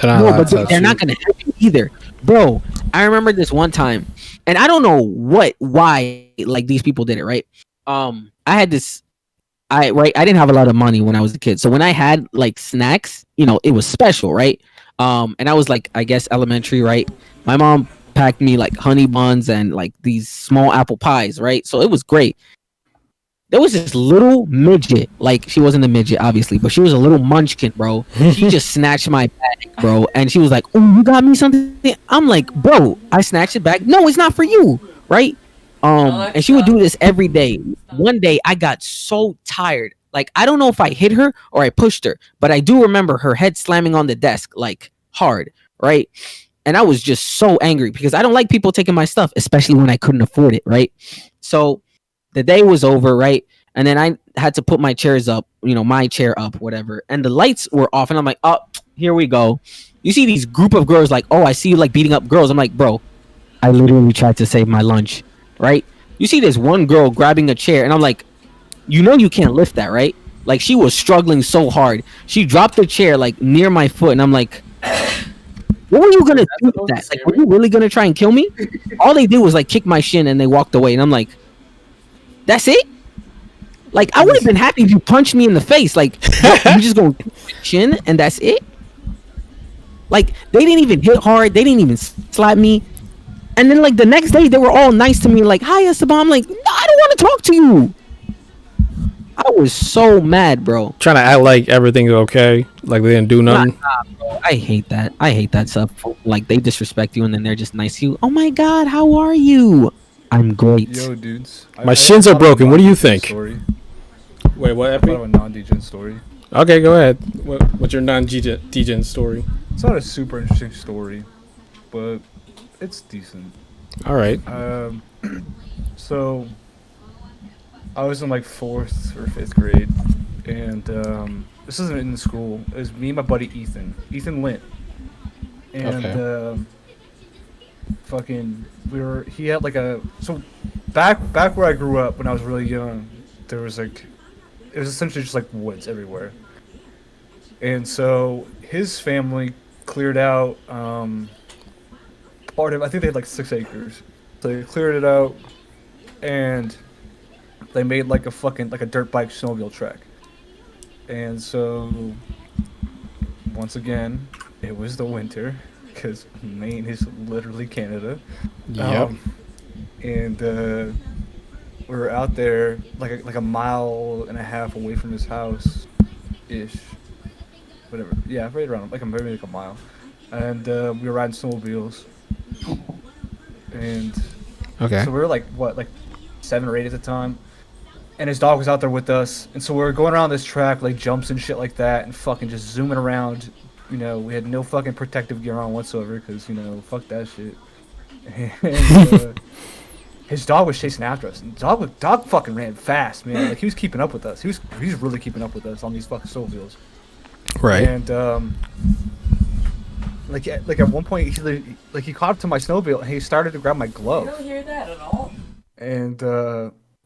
No, but they're not gonna help you either, bro. I remember this one time, and I don't know why like these people did it, right? I had this, I didn't have a lot of money when I was a kid, so when I had like snacks, you know, it was special, right? And I was like, I guess elementary, right? My mom packed me like honey buns and like these small apple pies, right? So it was great. There was this little midget, like, she wasn't a midget, obviously, but she was a little munchkin, bro. She just snatched my bag, bro, and she was like, "Oh, you got me something?" I'm like, "Bro," I snatched it back. "No, it's not for you," right? And she would do this every day. One day, I got so tired. Like, I don't know if I hit her or I pushed her, but I do remember her head slamming on the desk, like, hard, right? And I was just so angry because I don't like people taking my stuff, especially when I couldn't afford it, right? So the day was over, right? And then I had to put my chairs up, you know, my chair up, whatever. And the lights were off, and I'm like, "Oh, here we go." You see these group of girls like, "Oh, I see you like beating up girls." I'm like, "Bro, I literally tried to save my lunch," right? You see this one girl grabbing a chair, and I'm like, "You know you can't lift that, right?" Like, she was struggling so hard. She dropped the chair like near my foot, and I'm like, "What were you gonna do with that? Like, were you really gonna try and kill me?" All they did was like kick my shin, and they walked away, and I'm like, "That's it?" Like, I would have been happy if you punched me in the face. Like, you just go chin and that's it? Like, they didn't even hit hard. They didn't even slap me. And then, like, the next day, they were all nice to me. Like, "Hi, Esteban." I'm like, "No, I don't want to talk to you." I was so mad, bro. Trying to act like everything's okay. Like, they didn't do nothing. Bro. I hate that. I hate that stuff. Like, they disrespect you and then they're just nice to you. "Oh, my God, how are you?" "I'm great." Yo, dudes. My shins are broken. What do you think? Story. Wait, what? I thought of a non-degen story. Okay, go ahead. What's your non-degen story? It's not a super interesting story, but it's decent. All right. So I was in like 4th or 5th grade, and this isn't in school. It was me and my buddy Ethan Lint, and he had like a, so back where I grew up when I was really young, there was like it was essentially just like woods everywhere. And so his family cleared out part of, I think they had like 6 acres. So they cleared it out and they made like a fucking like a dirt bike snowmobile track. And so once again, it was the winter because Maine is literally Canada. Yep. And we were out there like a mile and a half away from his house, ish, whatever. Yeah, right around like maybe like a mile, and we were riding snowmobiles, and Okay. so we were like what, like 7 or 8 at the time, and his dog was out there with us, and so we were going around this track like jumps and shit like that, and fucking just zooming around. You know, we had no fucking protective gear on whatsoever because you know fuck that shit. And, his dog was chasing after us, and dog fucking ran fast, man. Like he was keeping up with us. He was really keeping up with us on these fucking snowmobiles. Right. And like at one point, he caught up to my snowmobile and he started to grab my glove. You don't hear that at all. And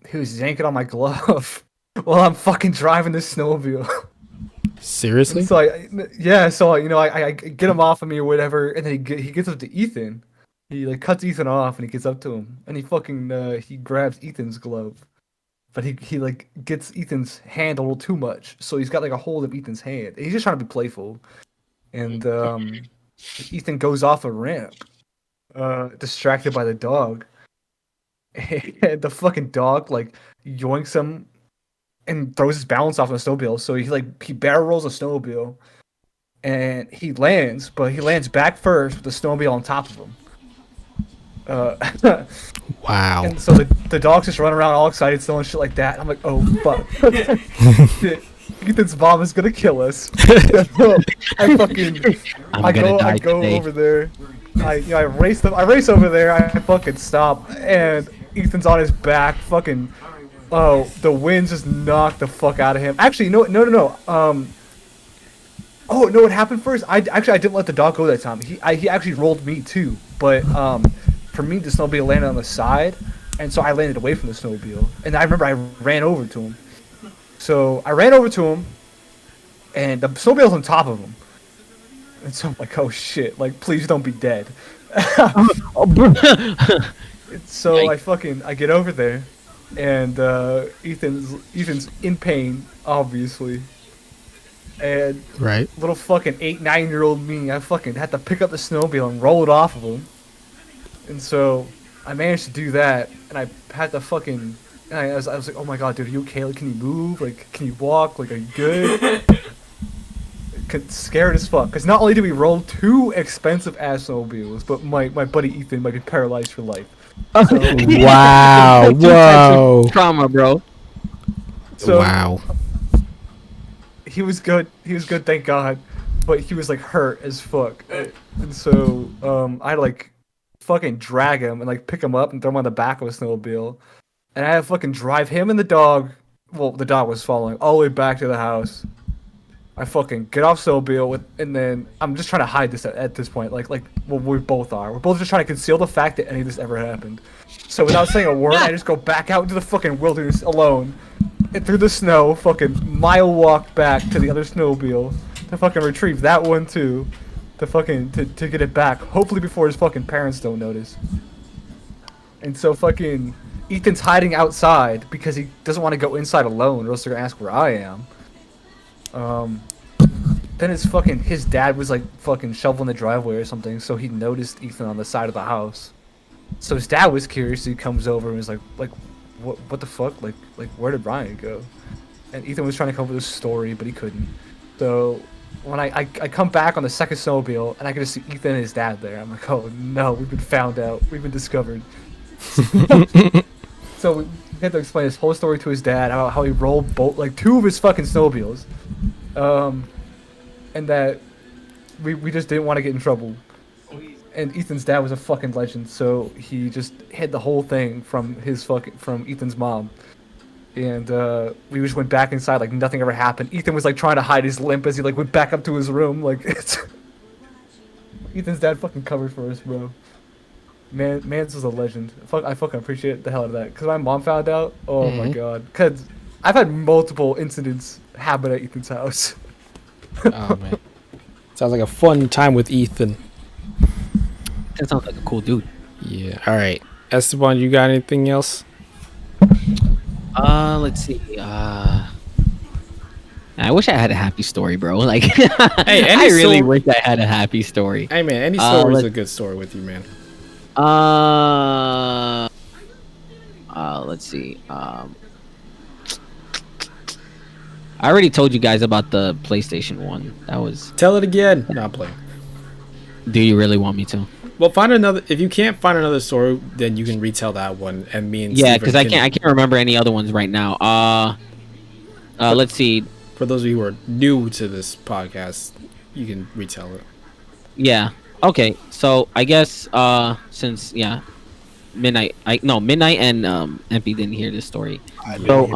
he was yanking on my glove while I'm fucking driving this snowmobile. Seriously? And so I get him off of me or whatever, and then he gets up to Ethan. He like cuts Ethan off and he gets up to him and he fucking he grabs Ethan's glove, but he like gets Ethan's hand a little too much, so he's got like a hold of Ethan's hand. He's just trying to be playful, and Ethan goes off a ramp, distracted by the dog, and the fucking dog like yoinks him and throws his balance off the snowmobile. So he barrel rolls a snowmobile, and he lands, but he lands back first with the snowmobile on top of him. Wow. And so the dog's just running around all excited, still and shit like that. I'm like, oh fuck, shit. Ethan's mom is gonna kill us. I go over there. I race over there. I fucking stop, and Ethan's on his back. Fucking, oh, the wind just knocked the fuck out of him. Actually, no. Oh no! What happened first? I didn't let the dog go that time. He actually rolled me too, but for me the snowmobile landed on the side, and so I landed away from the snowmobile. And I remember I ran over to him. So I ran over to him, and the snowmobile's on top of him. And so I'm like, oh shit! Like, please don't be dead. So I get over there, and Ethan's in pain, obviously. And right. Little fucking 8-9-year-old me, I fucking had to pick up the snowmobile and roll it off of him. And so I managed to do that, and I had to fucking. And I was like, oh my god, dude, are you okay? Like, can you move? Like, can you walk? Like, are you good? Scared as fuck. Because not only did we roll 2 expensive ass snowmobiles, but my buddy Ethan might be paralyzed for life. So, wow. Whoa. Trauma, bro. So, wow. He was good, thank God. But he was like hurt as fuck. And so I had to like fucking drag him and like pick him up and throw him on the back of a snowmobile. And I had to fucking drive him and the dog. Well, the dog was following all the way back to the house. I fucking get off snowmobile and then I'm just trying to hide this at this point. Well, we both are. We're both just trying to conceal the fact that any of this ever happened. So without saying a word, I just go back out into the fucking wilderness alone. And through the snow, fucking mile walk back to the other snowmobile to fucking retrieve that one too. To get it back. Hopefully before his fucking parents don't notice. And so fucking Ethan's hiding outside because he doesn't want to go inside alone or else they're gonna ask where I am. Then his dad was like fucking shoveling the driveway or something, so he noticed Ethan on the side of the house. So his dad was curious, so he comes over and was like what the fuck? Like where did Brian go? And Ethan was trying to come up with a story, but he couldn't. So when I come back on the second snowmobile and I get to see Ethan and his dad there, I'm like, oh no, we've been found out. We've been discovered. So we had to explain this whole story to his dad, how he rolled 2 of his fucking snowmobiles. And that we just didn't want to get in trouble. And Ethan's dad was a fucking legend, so he just hid the whole thing from Ethan's mom. And we just went back inside like nothing ever happened. Ethan was like trying to hide his limp as he like went back up to his room. Like Ethan's dad fucking covered for us, bro. Mans was a legend. I fucking appreciate the hell out of that. Cause my mom found out. Oh my god. Cause I've had multiple incidents happen at Ethan's house. Oh man, sounds like a fun time with Ethan. That sounds like a cool dude. Yeah. All right, Esteban, you got anything else? Let's see. I wish I had a happy story, bro. Like, Hey, I really wish I had a happy story. Hey man, any story is a good story with you, man. Let's see. I already told you guys about the PlayStation 1. That was. Tell it again. Not playing. Do you really want me to? Well, find another. If you can't find another story, then you can retell that one, and me and Yeah, Steven because I can't remember any other ones right now. Let's see. For those of you who are new to this podcast, you can retell it. Yeah. Okay. So I guess since Midnight and MP didn't hear this story. So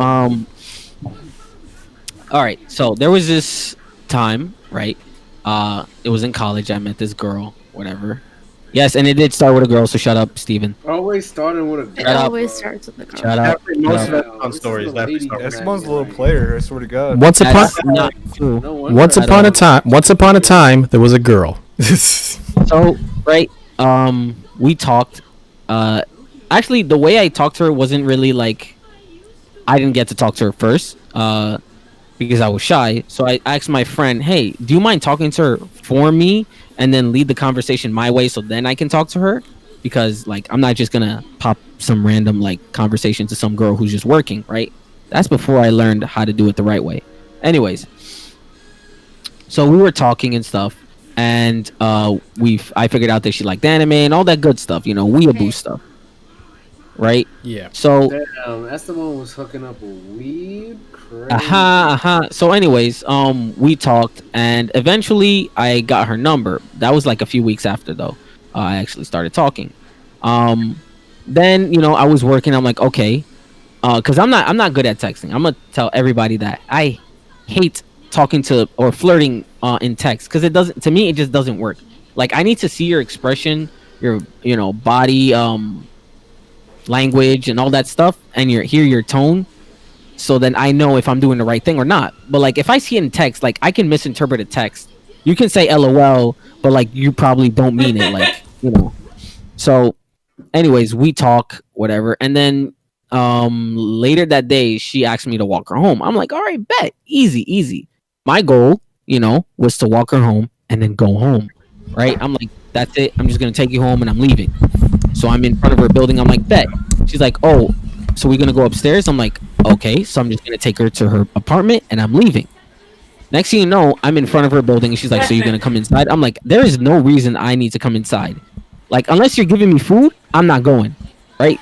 all right. So there was this time, right? It was in college. I met this girl, whatever. Yes, and it did start with a girl. So shut up, Steven. Always starting with a It girl. always starts with the girl. Shut up. Most No. of Esteban stories never start with Esteban's a little player, I swear to God. Once upon That's not true. No wonder once I upon a don't- time, there was a girl. So right, we talked. Actually, the way I talked to her wasn't really like. I didn't get to talk to her first. Because I was shy. So I asked my friend, "Hey, do you mind talking to her for me, and then lead the conversation my way, so then I can talk to her? Because like I'm not just gonna pop some random like conversation to some girl who's just working, right? That's before I learned how to do it the right way. Anyways, so we were talking and stuff, and I figured out that she liked anime and all that good stuff, weeaboo stuff, right? Yeah. So Damn, Esteban was hooking up with weed. Crazy. So anyways, we talked, and eventually I got her number. That was like a few weeks after, though. I actually started talking. Then I was working. I'm like, okay, because I'm not good at texting. I'm gonna tell everybody that I hate talking to or flirting in text, because to me it just doesn't work. Like, I need to see your expression, your body language and all that stuff, and hear your tone, so then I know if I'm doing the right thing or not. But like, if I see it in text, like, I can misinterpret a text. You can say LOL, but like, you probably don't mean it, like, So anyways, we talk, whatever, and then later that day she asked me to walk her home. I'm like, all right, bet, easy. My goal, was to walk her home and then go home, right? I'm like, that's it, I'm just gonna take you home and I'm leaving. So I'm in front of her building. I'm like, bet. She's like, oh, so we're gonna go upstairs? I'm like, okay. So I'm just gonna take her to her apartment and I'm leaving. Next thing you know, I'm in front of her building and she's like, so you're gonna come inside? I'm like, there is no reason I need to come inside. Like, unless you're giving me food, I'm not going, right?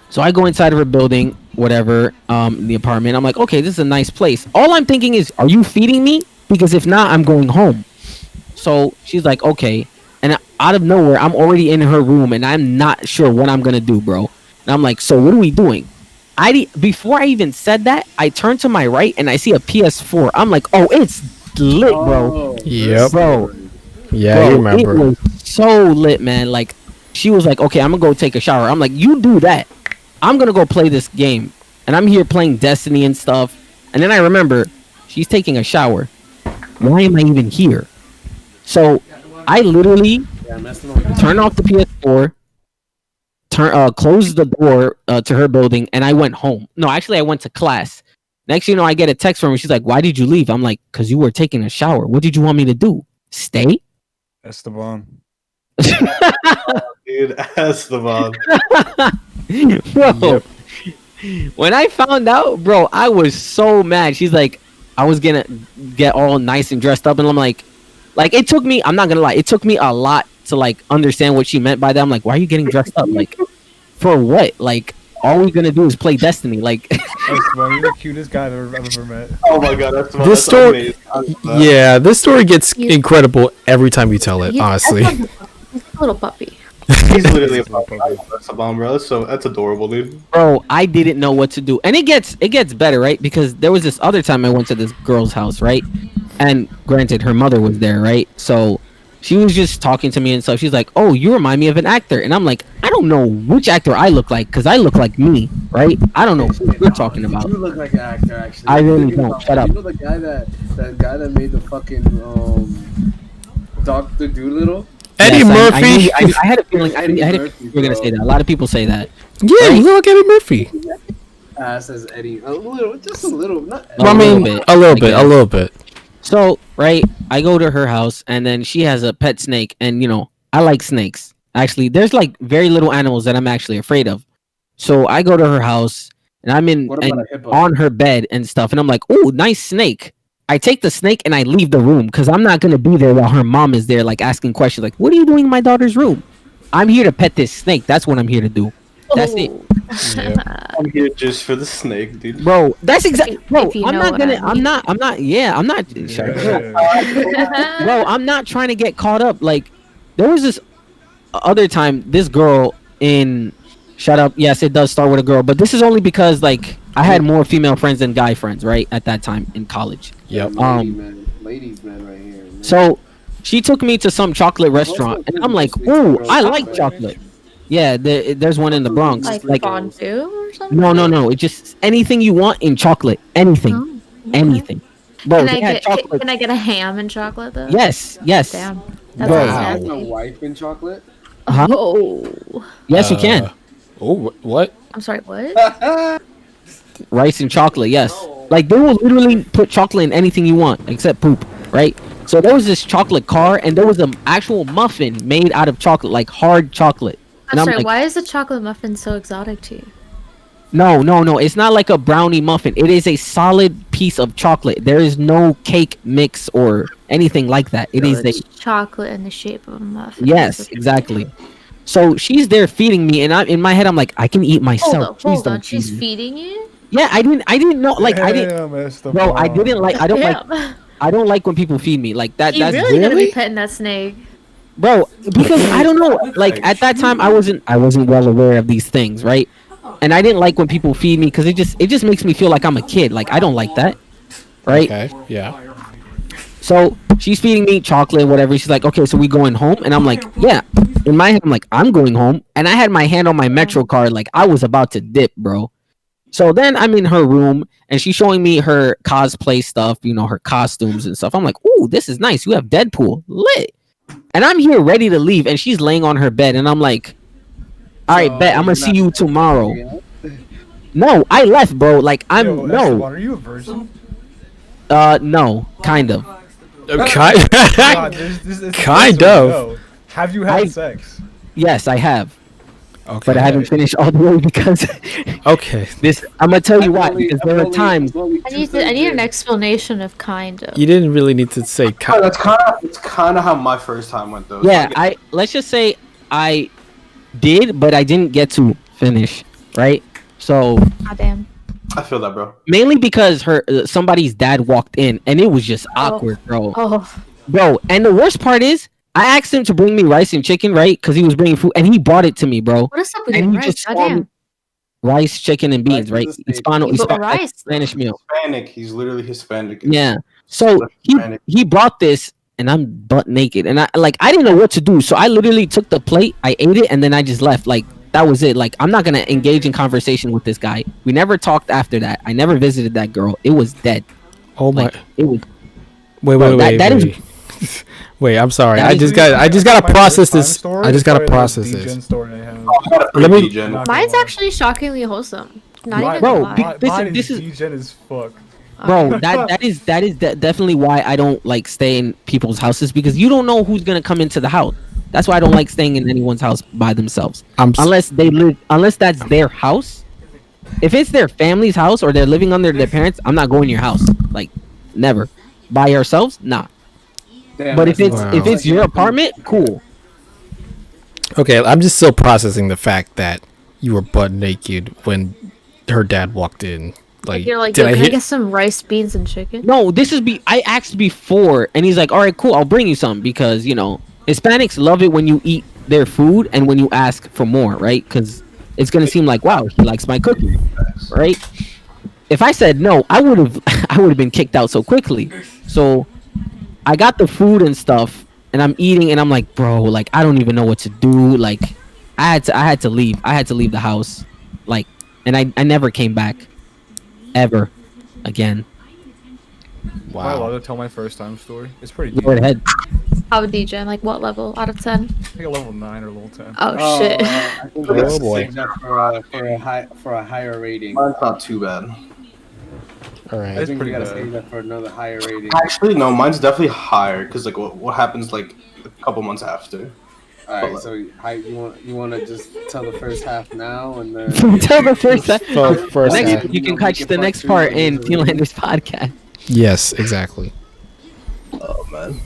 So I go inside of her building, whatever, the apartment. I'm like, okay, this is a nice place. All I'm thinking is, are you feeding me? Because if not, I'm going home. So she's like, okay. And out of nowhere, I'm already in her room and I'm not sure what I'm gonna do, bro. And I'm like, so what are we doing? Before I even said that, I turn to my right and I see a PS4. I'm like, oh, it's lit, bro. Yep. Bro. Yeah, Bro, I remember. it was so lit, man. Like, she was like, okay, I'm gonna go take a shower. I'm like, you do that. I'm gonna go play this game. And I'm here playing Destiny and stuff. And then I remember, she's taking a shower. Why am I even here? So I literally turned off the PS4, closed the door to her building, and I went home. No, actually, I went to class. Next thing you know, I get a text from her. She's like, why did you leave? I'm like, because you were taking a shower. What did you want me to do? Stay? Esteban. Dude, Esteban. Bro, when I found out, bro, I was so mad. She's like, I was gonna get all nice and dressed up, and I'm like it took me, I'm not gonna lie, it took me a lot to like understand what she meant by that. I'm like, why are you getting dressed up? Like, for what? Like, all we're gonna do is play Destiny. Like, Esteban, you're the cutest guy I've ever met. Oh my god, Esteban. This That's story, amazing. yeah, this story gets You- incredible every time you tell it. Honestly, He's a little puppy. He's literally a puppy, Esteban, bro. So that's adorable, dude. bro, I didn't know what to do. And it gets better, right? Because there was this other time I went to this girl's house, right? And granted, her mother was there, right? So she was just talking to me and stuff. She's like, "Oh, you remind me of an actor," and I'm like, "I don't know which actor I look like because I look like me, right? I don't know who you're talking about." You look like an actor, actually. I really don't. Shut up. You know the guy that made the fucking Doctor Doolittle. Eddie Yes, Murphy. I had a feeling. I had a feeling you were gonna say that. A lot of people say that. Yeah, you look like Eddie Murphy. Says Eddie. A little, just a little. Not. Well, I mean, a little bit. So, right, I go to her house, and then she has a pet snake, and I like snakes. Actually, there's like very little animals that I'm actually afraid of. So I go to her house, and I'm on her bed and stuff, and I'm like, "Ooh, nice snake." I take the snake and I leave the room because I'm not gonna be there while her mom is there, like asking questions, like, "What are you doing in my daughter's room?" I'm here to pet this snake. That's what I'm here to do. That's it. Yeah. I'm here just for the snake, dude. Bro, that's exactly. Bro, If you I'm know not what gonna. I I'm mean. not. I'm not. Yeah, I'm not. Shut up. Bro, I'm not trying to get caught up. Like, there was this other time, this girl in. Shut up. Yes, it does start with a girl, but this is only because like I had more female friends than guy friends, right? At that time in college. Yep. Ladies man right here. Man. So she took me to some chocolate restaurant, and I'm like, "Ooh, I like chocolate." Yeah, there's one in the Bronx. Like fondue or something? No. It's just anything you want in chocolate. Anything. Oh, Anything. Bro, Can they had chocolate. I get a ham and chocolate though? Yes. Damn. That Bro. sounds Has nasty. a wife in chocolate. Huh? Oh. Yes, you can. Oh, what? I'm sorry, what? Rice and chocolate, yes. Like, they will literally put chocolate in anything you want, except poop, right? So there was this chocolate car, and there was an actual muffin made out of chocolate, like hard chocolate. And I'm sorry, like, why is the chocolate muffin so exotic to you? no. It's not like a brownie muffin. It is a solid piece of chocolate. There is no cake mix or anything like that. It is It's chocolate in the shape of a muffin. Yes, exactly. So she's there feeding me, and in my head I'm like, I can eat myself. Please Hold don't on. feed She's me. feeding you? Yeah, I didn't know. Like, I didn't. Bro, I didn't like. I don't like. Damn. I don't like when people feed me. Like that. You That's really gotta be petting that snake. bro. Because I don't know. Like at that time, I wasn't well aware of these things, right? And I didn't like when people feed me because it just makes me feel like I'm a kid. Like I don't like that, right? Okay. Yeah. So she's feeding me chocolate, whatever. She's like, okay, so we going home? And I'm like, yeah. In my head, I'm like, I'm going home. And I had my hand on my Metro card, like I was about to dip, bro. So then I'm in her room, and she's showing me her cosplay stuff, her costumes and stuff. I'm like, ooh, this is nice. You have Deadpool. Lit. And I'm here ready to leave, and she's laying on her bed, and I'm like, all right, bet. I'm going to see you tomorrow. No, I left, bro. Like, Yo, Esteban, are you a virgin? No, kind of. Kind. God, this Kind so of. you know. Have you had sex? Yes, I have. Okay. But I haven't finished all the way because Okay. I'm gonna tell you why. Because there are times. I need an explanation of kind of. You didn't really need to say. That's kind of how my first time went though. Yeah, let's just say I did, but I didn't get to finish. Right. So Ah, damn. I feel that, bro. mainly because somebody's dad walked in, and it was just awkward, bro. Oh. Bro, and the worst part is, I asked him to bring me rice and chicken, right? Because he was bringing food, and he brought it to me, bro. What is up with And you, he rice? just saw Goddamn. me- Rice, chicken, and beans, right? Rice. Spanish meal. Hispanic. He's literally Hispanic. Yeah. So he brought this, and I'm butt naked, and I didn't know what to do, so I literally took the plate, I ate it, and then I just left. Like that was it. Like I'm not gonna engage in conversation with this guy. We never talked after that. I never visited that girl. It was dead. Oh my. Like it was. Wait. that is- Wait, I'm sorry. That I is- just gotta process this. I just gotta process this. this. Let me- Mine's actually shockingly wholesome. Not even Bro, gonna lie. this is- degen as fuck. Bro, that is definitely why I don't like stay in people's houses, because you don't know who's gonna come into the house. That's why I don't like staying in anyone's house by themselves. Unless that's their house. If it's their family's house or they're living under their parents, I'm not going to your house. Like, never. By yourselves, nah. Damn, But if that's it's your apartment, cool. Okay, I'm just still processing the fact that you were butt naked when her dad walked in. Like, You're like, did yo, I can I hit? get some rice, beans, and chicken? No, I asked before, and he's like, all right, cool, I'll bring you some, because, Hispanics love it when you eat their food and when you ask for more, right? Because it's going to seem like, wow, he likes my cooking, right? If I said no, I would have been kicked out so quickly. So I got the food and stuff, and I'm eating, and I'm like, bro, like I don't even know what to do. Like, I had to leave. I had to leave the house, like, and I never came back, ever, again. Am I allowed Wow. to tell my first time story? It's pretty deep. Go ahead. How DJ? Like what level out of 10? I think a level 9 or level 10. Oh shit. I think Oh, that's boy. saved that for a higher rating. Mine's not too bad. All I right. think pretty we gotta bad. save that for another higher rating. Actually, no, mine's definitely higher because like what happens like a couple months after. All right, so you want to just tell the first half now, and then Tell the first. First Next, half. you can Make catch it the part next 2 part and in then- Finlander's podcast. Yes, exactly. Oh man.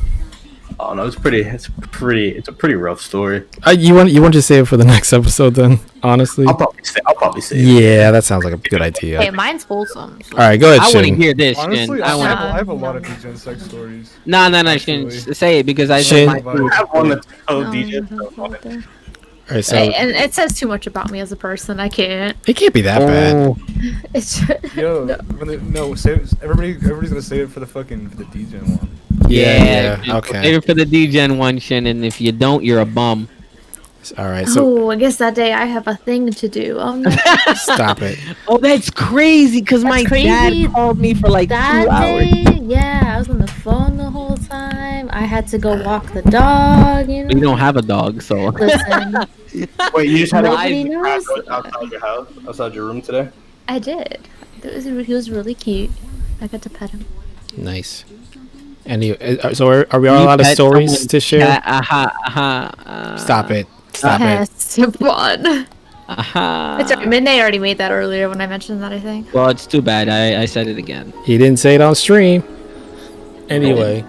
Oh no, it's a pretty rough story. You want to save it for the next episode then? Honestly. I'll probably say it. Yeah, that sounds like a good idea. Hey, mine's wholesome. So. All right, go ahead, I want to Shin. hear this. Honestly, Shin. I, I want. have a lot of degen sex stories. No, Actually. Shin. Say it because I Shin. said my I have one that's No, DJ. no, no, no. All right, so And it says too much about me as a person. I can't. it can't be that bad. Oh, It's just, Yo, no. everybody's gonna save it for the degen one. Yeah, Shin. okay. Save it for the DGen one, Shin, and if you don't, you're a bum. All right, so Oh, I guess that day I have a thing to do. Oh no. stop it. Oh, that's crazy because my That's dad crazy. called me for like 2 That hours. day, yeah, I was on the phone the whole time. I had to go walk the dog. You But you know. don't have a dog, so. Listen, Wait, you just had Nobody to knows outside your house, outside your room today? I did. He was really cute. I got to pet him. Nice. So are we all out of You pet stories someone's to share? cat, Stop it. Stop it. Yes, fun. Aha. It's alright. Midnight already made that earlier when I mentioned that. I think. Well, it's too bad. I said it again. He didn't say it on stream. Anyway,